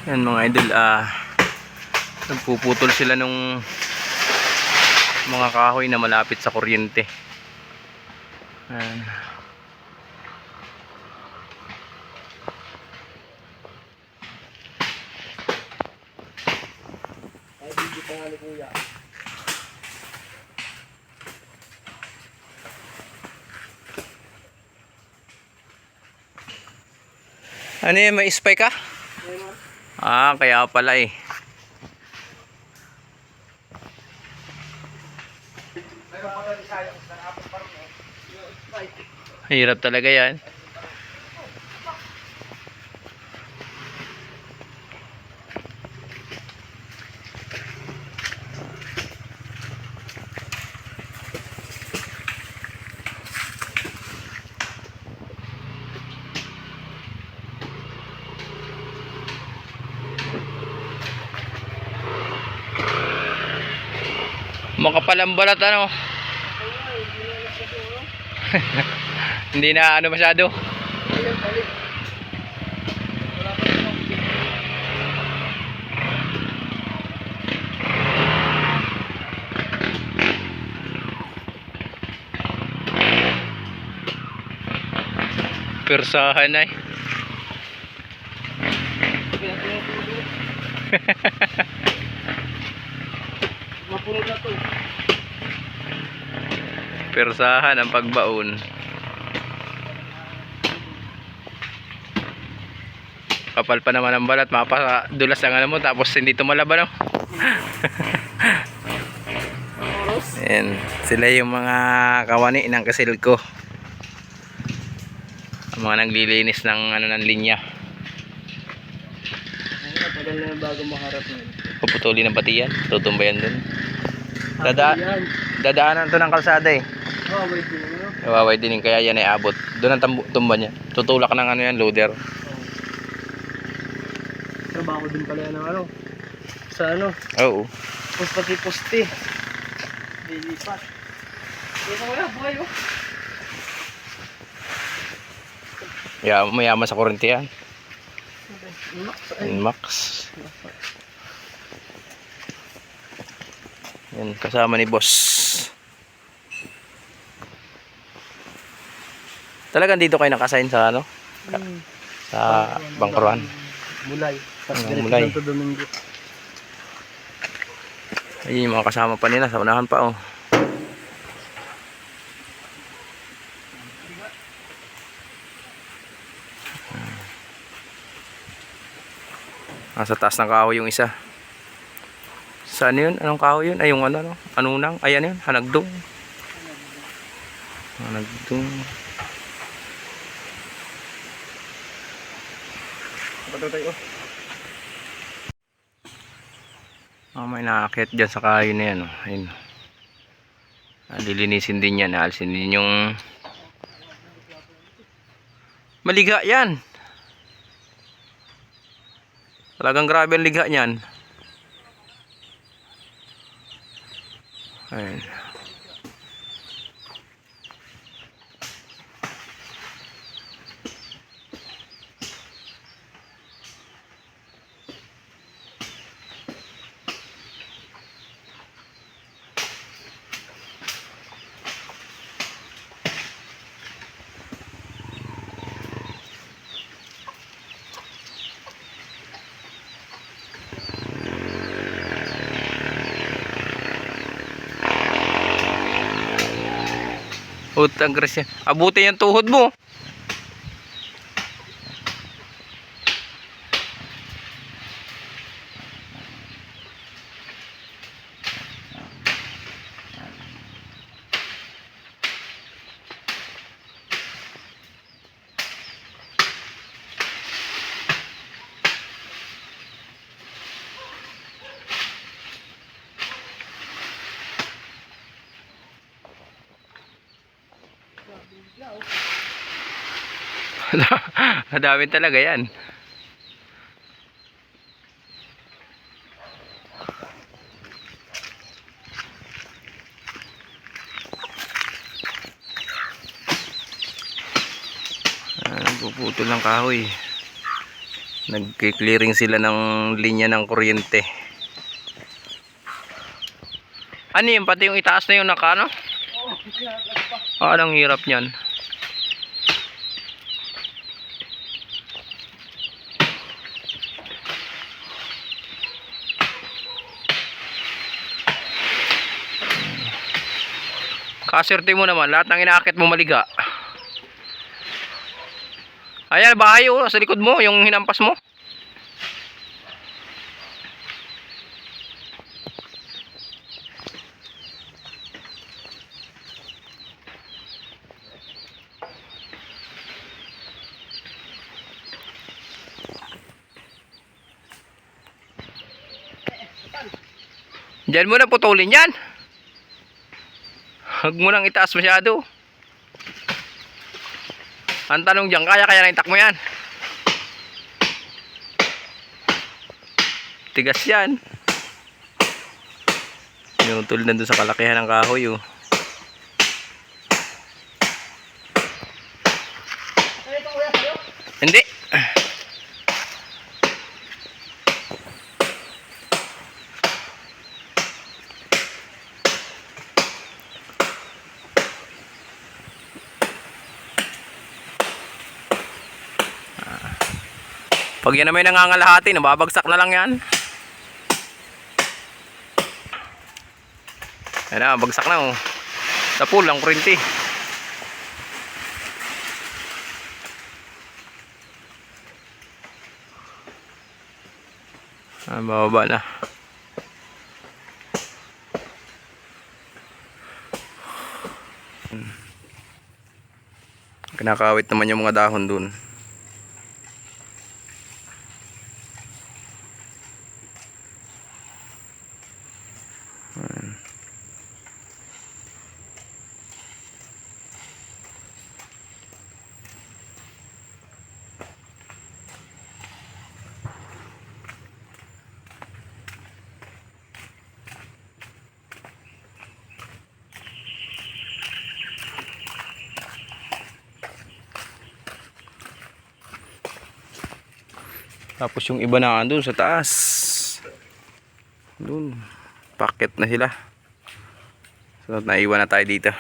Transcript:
Yan mga idol, nagpuputol sila nung mga kahoy na malapit sa kuryente. Ayan. Ay, hindi pa nga ni kuya. Ano yan, may spy ka? Kaya pala eh. Hirap talaga yan. Makapalang balat ano. Hindi na ano masyado. Persahan ay. Mapulot na to. Persahan ang pagbaon. Kapal pa naman ang balat, mapadulas lang alam mo tapos hindi tumalaban no. Ayan, sila yung mga kawani ng kasilko. Ang mga naglilinis ng ano ng linya. Tagal na yung bago maharap nun. Puputuli ng pati yan, tutumbayan dun. Dadaanan to ng kalsada eh. Oh, wait din ano? Nawaway din kaya yan ay abot. Doon ang tumba niya. Tutulak ng ano yan, loader. Trabaho din pala yan ng ano? Sa ano? Oo. Poste. Lilipat. Dito wala, buhay oh. Mayaman sa kurente yan. Max. Yan, kasama ni boss. Talagang dito kayo nakasign sa ano? Sa Bangkuruhan. Mulay. Tapos Mulay. Santo Domingo. Ayun yung mga kasama pa nila sa unahan pa oh. Nasa taas ng kahoy yung isa. Saan yun? Anong kahoy yun? Ay yung ano? Anunang? Ayan yun? Hanagdong. Hanagdong. Patay oh. May nakakit dyan sa kahoy na yan oh. Ayun. Lilinisin din yan. Alisin din yung maliga yan. Talagang grabe ang liga niyan. Ayun. Utang grasya. Abutin yung tuhod mo. Madami talaga yan. Nagpuputol ng kahoy. Nagki-clearing sila ng linya ng kuryente. Ano yun? Pati yung itaas na yung naka ano? Anong hirap niyan. Kaserte mo naman, lahat ng inaakit mo maliga. Ayan, bahay oh, sa likod mo, yung hinampas mo. Diyan mo na putulin yan. Huwag mo nang itaas masyado. Ang tanong dyan, kaya na itak mo yan. Tigas yan. Pinutol na doon sa kalakihan ng kahoy oh. Hindi. Pag yan na may nangangalahati, nababagsak na lang yan. Ayan na, bagsak na oh. Tapul ang kurinti. Bababa na. Kinakawit naman yung mga dahon dun. Tapos yung iba na andun sa taas. Doon. Packet na sila. So naiwan na tayo dito.